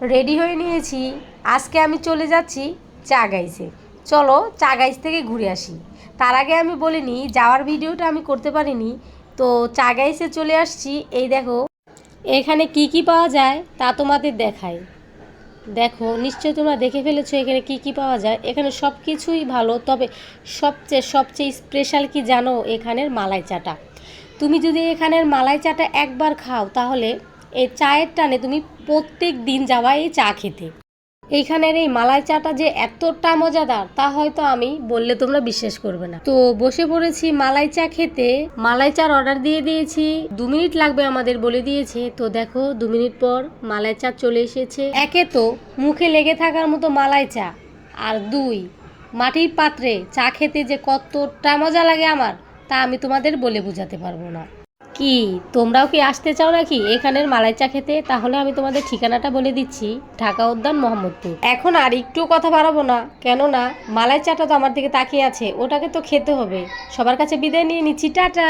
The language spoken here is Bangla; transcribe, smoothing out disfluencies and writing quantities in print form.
রেডি হয়ে নিয়েছি। আজকে আমি চলে যাচ্ছি চা গাইছে। চলো চা গাইস থেকে ঘুরে আসি। তার আগে আমি বলিনি, যাওয়ার ভিডিওটা আমি করতে পারিনি, তো চা গাইসে চলে আসছি। এই দেখো এখানে কি কি পাওয়া যায় তা তোমাদের দেখায়। দেখো নিশ্চয়ই তোমরা দেখে ফেলেছো এখানে কি কি পাওয়া যায়। এখানে সব কিছুই ভালো, তবে সবচেয়ে স্পেশাল কি জানো? এখানের মালাই চাটা। তুমি যদি এখানের মালাই চাটা একবার খাও তাহলে এই চায়ের টানে তুমি প্রত্যেক দিন যাওয়া এই চা খেতে। এইখানের এই মালাই চাটা যে এতটা মজাদার তা হয়তো আমি বললে তোমরা বিশ্বাস করবে না। তো বসে পড়েছি মালাই চা খেতে। মালাই চার অর্ডার দিয়ে দিয়েছি, 2 মিনিট লাগবে আমাদের বলে দিয়েছে। তো দেখো 2 মিনিট পর মালাই চা চলে এসেছে। একে তো মুখে লেগে থাকার মতো মালাই চা, আর 2 মাটির পাত্রে চা খেতে যে কতটা মজা লাগে আমার, তা আমি তোমাদের বলে বোঝাতে পারবো না। কি তোমরাও কি আসতে চাও নাকি এখানের মালাই চা খেতে? তাহলে আমি তোমাদের ঠিকানাটা বলে দিচ্ছি, ঢাকা উদ্যান, মোহাম্মদপুর। এখন আর একটু কথা বাড়াবো না, কেননা মালাই চাটা তো আমার দিকে তাকিয়ে আছে, ওটাকে তো খেতে হবে। সবার কাছে বিদায় নিয়ে নিচ্ছি, টাটা।